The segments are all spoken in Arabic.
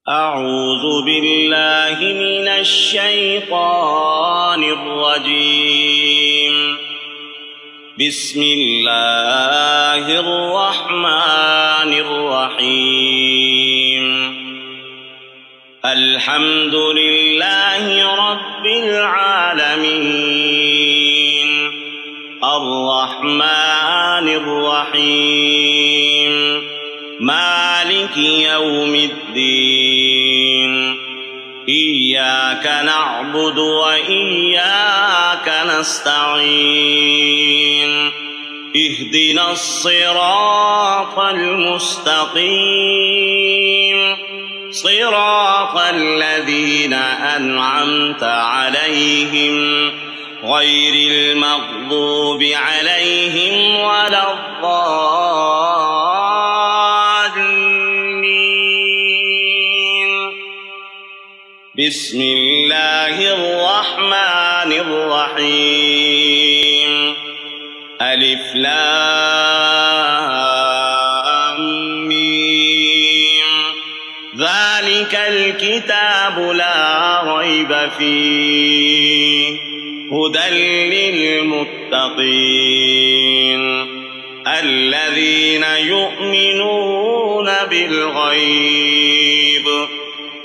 أعوذ بالله من الشيطان الرجيم. بسم الله الرحمن الرحيم. الحمد لله رب العالمين الرحمن الرحيم مالك يوم الدين. إياك نعبد وإياك نستعين. اهدنا الصراط المستقيم صراط الذين أنعمت عليهم غير المغضوب عليهم ولا الضالين. بسم الله الرحمن الرحيم. ألف لام ميم. ذلك الكتاب لا ريب فيه هدى للمتقين الذين يؤمنون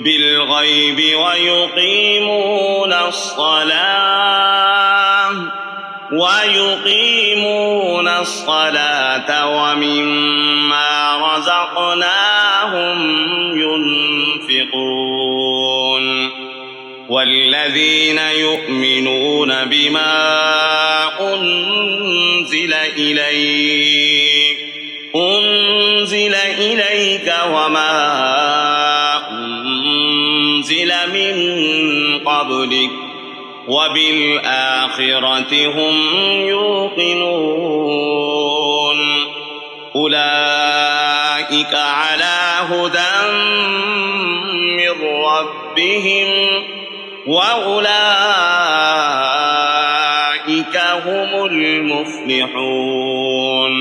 بالغيب ويقيمون الصلاة ومما رزقناهم ينفقون. والذين يؤمنون بما أنزل إليك وما أنزل من قبلك وبالآخرة هم يوقنون. أولئك على هدى من ربهم وأولئك هم المفلحون.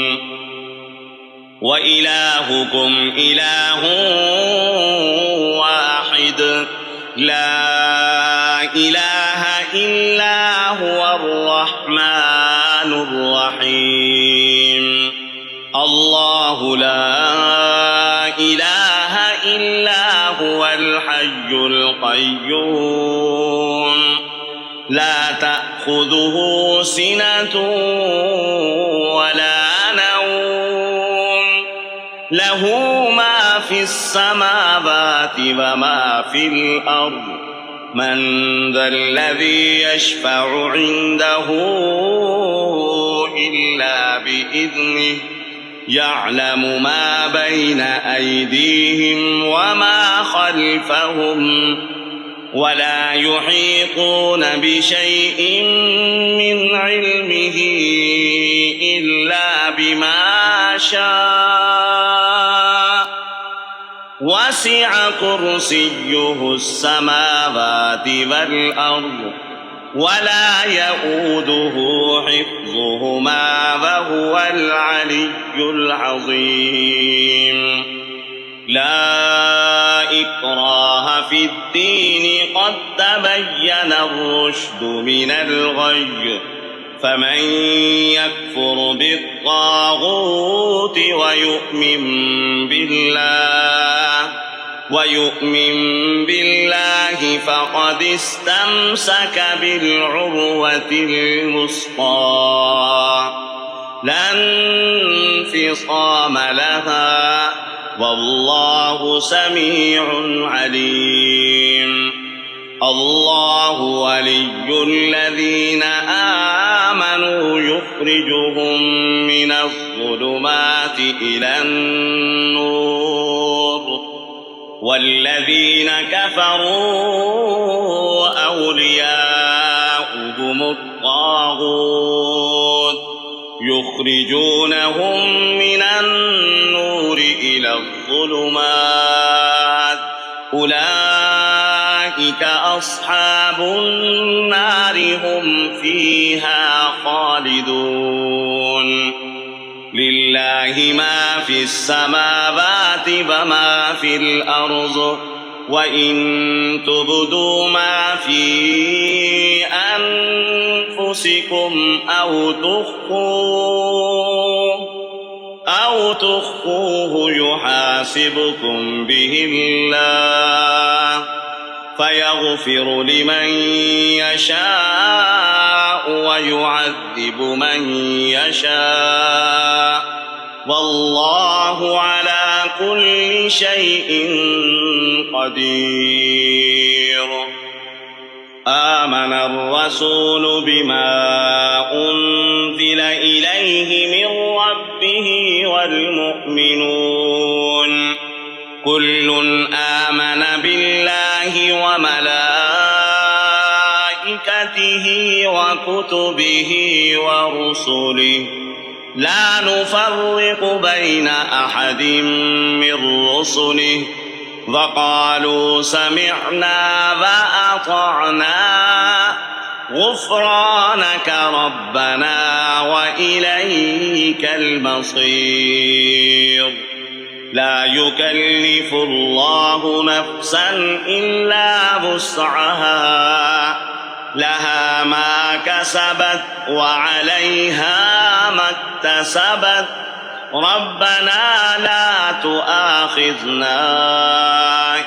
وإلهكم إله واحد لا إله إلا هو الرحمن الرحيم. الله لا إله إلا هو الحي القيوم لا تأخذه سنة ولا نوم له ما في السماوات وما في الأرض. من ذا الذي يشفع عنده إلا بإذنه يعلم ما بين أيديهم وما خلفهم ولا يحيطون بشيء من علمه إلا بما شاء. وسع كرسيه السماوات والأرض ولا يؤوده حفظهما وهو العلي العظيم. لا إكراه في الدين قد تبين الرشد من الغي. فمن يكفر بالطاغوت ويؤمن بالله فقد استمسك بالعروة الوثقى لا انفصام لها والله سميع عليم. الله ولي الذين آمنوا يخرجهم من الظلمات إلى النور. والذين كفروا أولياؤهم الطاغوت يخرجونهم من النور إلى الظلمات. أولئك أصحاب النار هم فيها خالدون. لله ما في السماوات وما في الأرض وإن تبدوا ما في أنفسكم أو تخفوه يحاسبكم به الله فيغفر لمن يشاء ويعذب من يشاء والله على كل شيء قدير. آمن الرسول بما أنزل إليه من ربه والمؤمنون كل آمن بالله وملائكته وكتبه ورسله لا نفرق بين أحد من رسله وقالوا سمعنا وأطعنا غفرانك ربنا وإليك المصير. لا يكلف الله نفسا إلا وسعها لها ما كسبت وعليها ما اكتسبت ربنا لا تؤاخذنا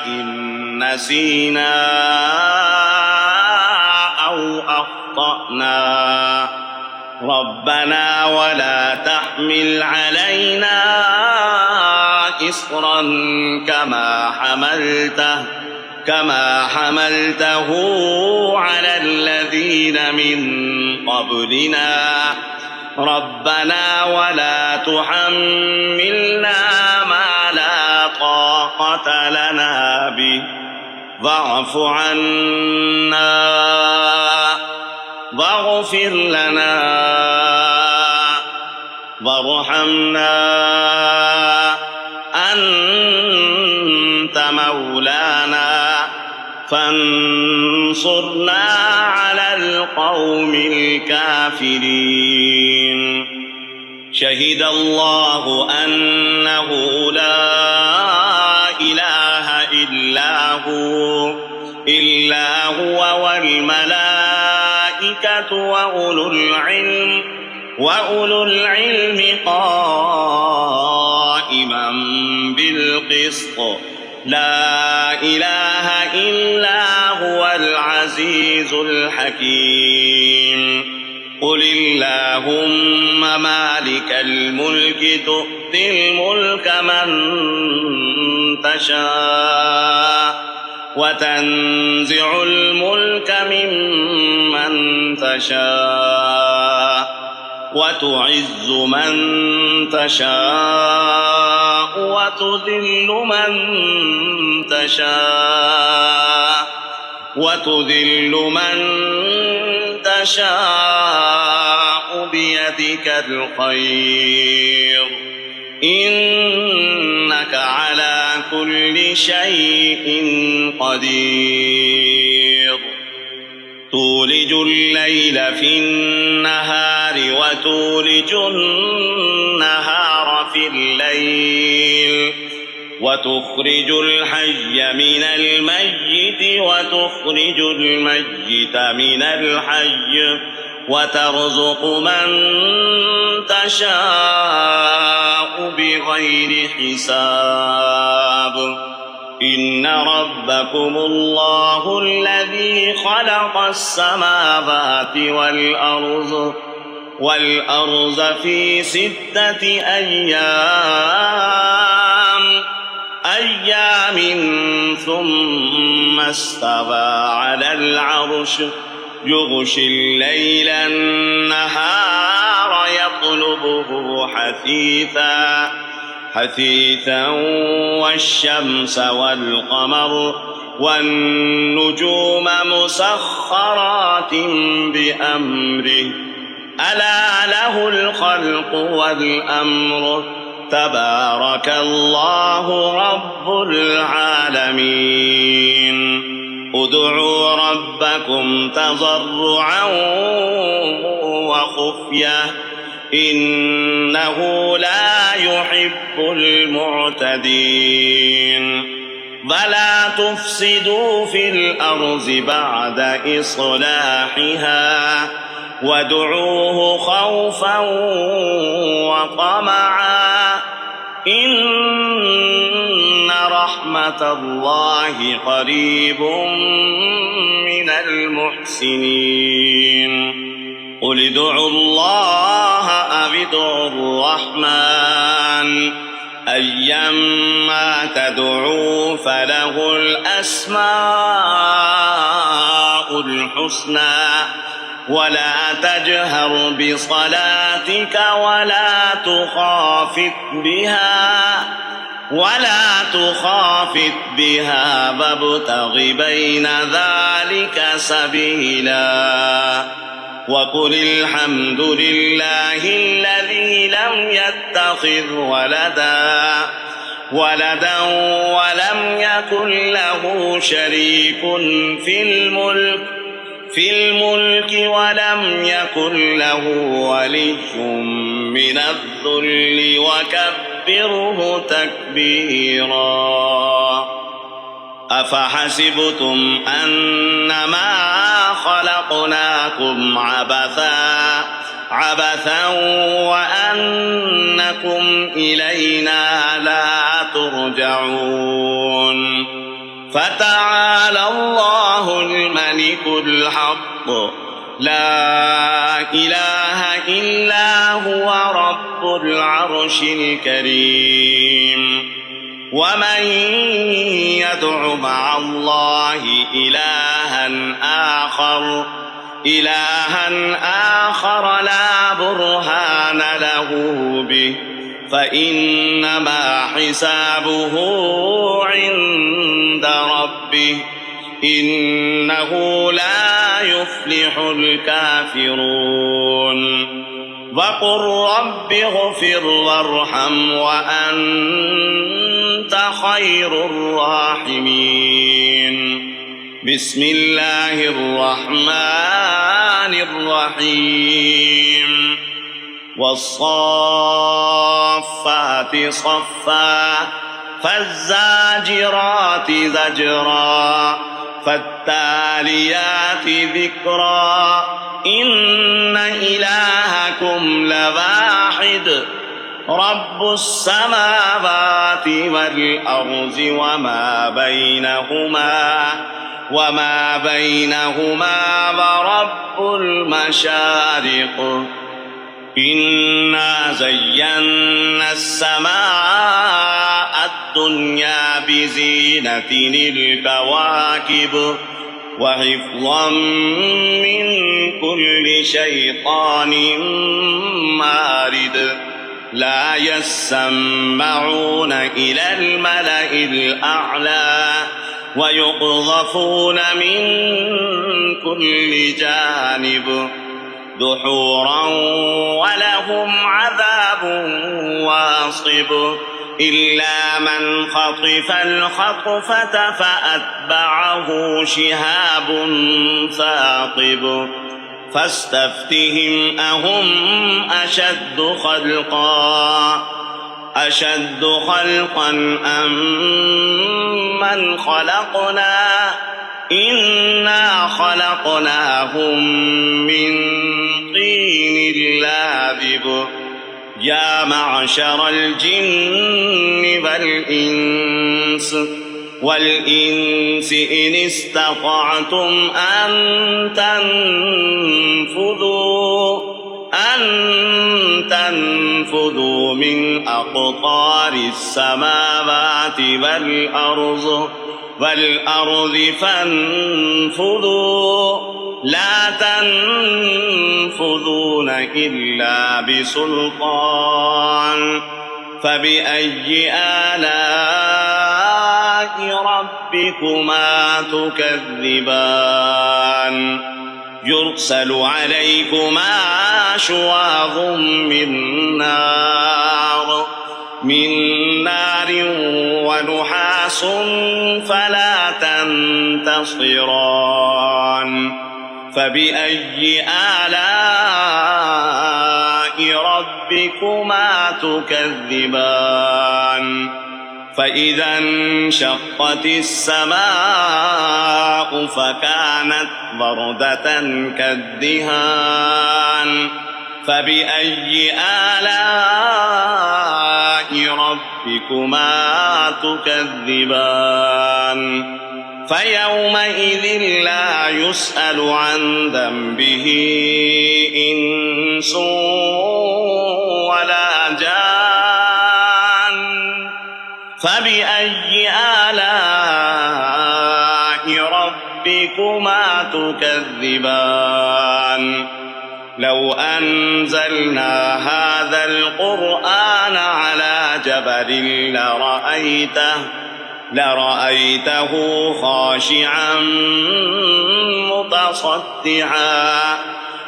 إن نسينا أو أخطأنا ربنا ولا تحمل علينا إصرا كما حملته على الذين من قبلنا ربنا ولا تحملنا ما لا طاقة لنا به واعف عنا واغفر لنا وارحمنا أنت مولانا فانصرنا على القوم الكافرين. شهد الله أنه لا إله إلا هو والملائكة وأولو العلم قائما بالقسط لا إله إلا هو العزيز الحكيم. قل اللهم مالك الملك تؤتي الملك من تشاء وتنزع الملك ممن تشاء وتعز من تشاء وتذل من تشاء بيدك الخير إنك على كل شيء قدير. تولج الليل في النهار وتولج النهار في الليل وتخرج الحي من الميت وتخرج الميت من الحي وترزق من تشاء بغير حساب. إن ربكم الله الذي خلق السماوات والأرض في 6 أيام ثم استوى على العرش يغشي الليل النهار يطلبه حثيثا والشمس والقمر والنجوم مسخرات بأمره ألا له الخلق والأمر تبارك الله رب العالمين. ادعوا ربكم تضرعا وخفية إنه لا يحب المعتدين. ولا تفسدوا في الأرض بعد إصلاحها وادعوه خوفا وطمعا إن رحمة الله قريب من المحسنين قل ادعوا الله أو ادعوا الرحمن أيما تدعوا فله الأسماء الحسنى ولا تجهر بصلاتك ولا تخافت بها وابتغ بين ذلك سبيلا وقل الحمد لله الذي لم يتخذ ولدا ولم يكن له شريك في الملك ولم يكن له ولي من الذل وكبره تكبيرا أفحسبتم أنما خلقناكم عبثا وأنكم إلينا لا ترجعون فتعالى الله الملك الحق لا إله إلا هو رب العرش الكريم ومن يدع مع الله إلها آخر لا برهان له به فإنما حسابه عند ربه إنه لا يفلح الكافرون وقل رب اغفر وارحم وأنت خير الراحمين بسم الله الرحمن الرحيم والصافات صفا فالزاجرات زجرا فالتاليات ذكرا إن إلهكم لواحد رب السماوات والأرض وما بينهما ورب المشارق إنا زينا السماء الدنيا بزينة الكواكب وحفظا من كل شيطان مارد لا يسمعون إلى الملأ الأعلى ويقذفون من كل جانب دحورا ولهم عذاب واصب إلا من خطف الخطفة فأتبعه شهاب ثاقب فاستفتهم أهم أشد خلقا أم من خلقنا إنا خلقناهم من طين لازب يا معشر الجن والإنس إن استطعتم أن تنفذوا من أقطار السماوات والأرض فانفذوا لا تنفذون إلا بسلطان فبأي آلاء ربكما تكذبان يرسل عليكما شواظ من نار ونحاس فلا تنتصران فبأي آلاء ربكما تكذبان فإذا انشقت السماء فكانت وردة كالدهان فبأي آلاء ربكما تكذبان فيومئذ لا يسأل عن ذنبه إنس ولا جان فبأي آلاء ربكما تكذبان لو أنزلنا هذا القرآن على جبل لرأيته خاشعا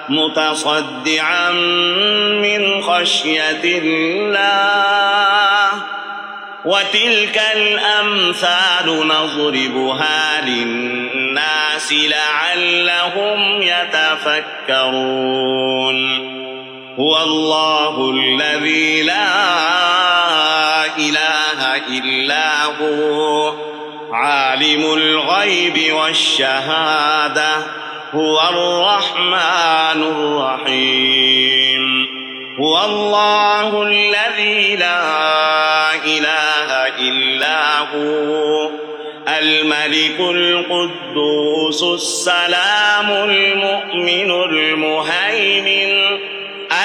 متصدعا من خشية الله وتلك الأمثال نضربها للناس لعلهم يتفكرون هو الله الذي لا إله إلا هو عالم الغيب والشهادة هو الرحمن الرحيم هو الله الذي لا إله إلا هو الملك القدوس السلام المؤمن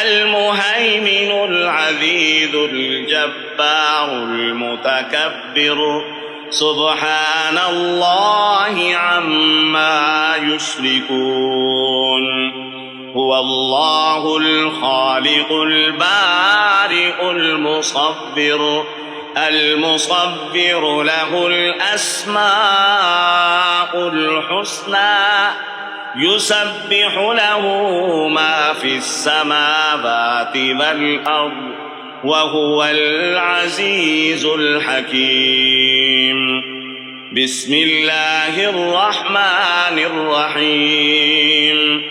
المهيمن العزيز الجبار المتكبر سبحان الله عما يشركون هو الله الخالق البارئ المصبر له الأسماء الحسنى يسبح له ما في السماوات والأرض وهو العزيز الحكيم بسم الله الرحمن الرحيم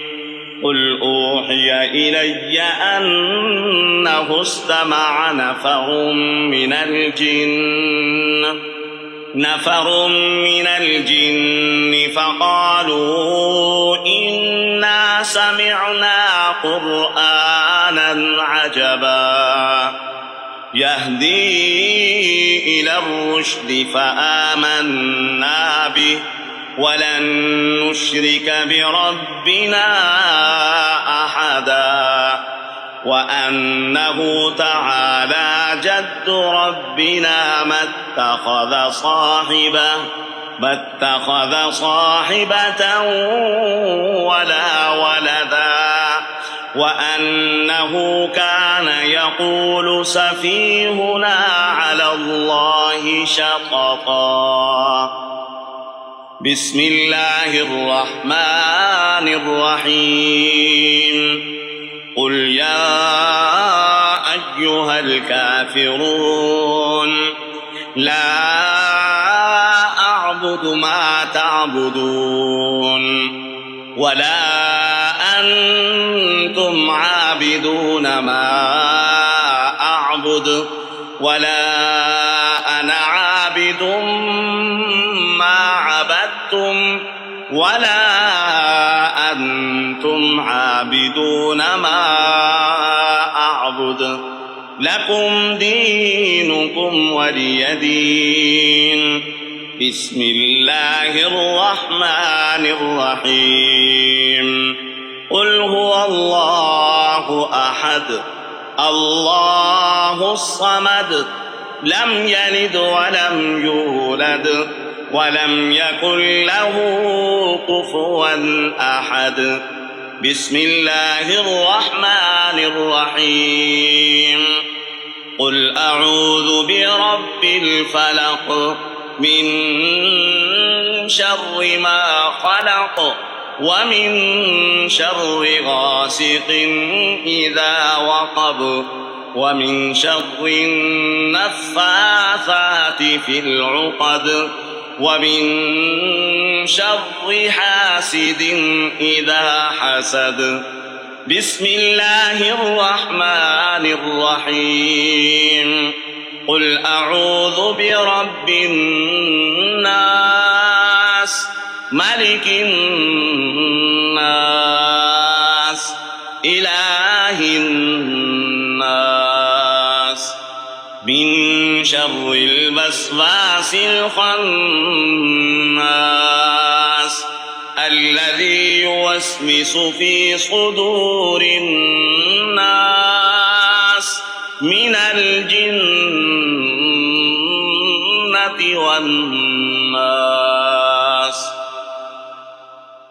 قل أوحي إلي أنه استمع نفر من الجن فقالوا إنا سمعنا قرآنا عجبا يهدي إلى الرشد فآمنا به ولن نشرك بربنا أحدا وأنه تعالى جد ربنا ما اتخذ صاحبة ولا ولدا وأنه كان يقول سفيهنا على الله شططا بسم الله الرحمن الرحيم قل يا أيها الكافرون لا أعبد ما تعبدون ولا أنتم عابدون ما أعبد ولا أنا عابد ما عبدتم ولا أنتم عابدون ما أعبد لكم دينكم ولي دين بسم الله الرحمن الرحيم قل هو الله أحد الله الصمد لم يلد ولم يولد ولم يكن له كفوا أحد بسم الله الرحمن الرحيم قل أعوذ برب الفلق من شر ما خلق ومن شر غاسق إذا وقب ومن شر النفاثات في العقد ومن شر حاسد إذا حسد بسم الله الرحمن الرحيم قل أعوذ برب الناس ملك الناس إله الناس من شر الوسواس الخناس الذي يوسوس في صدور الناس من الجنة والناس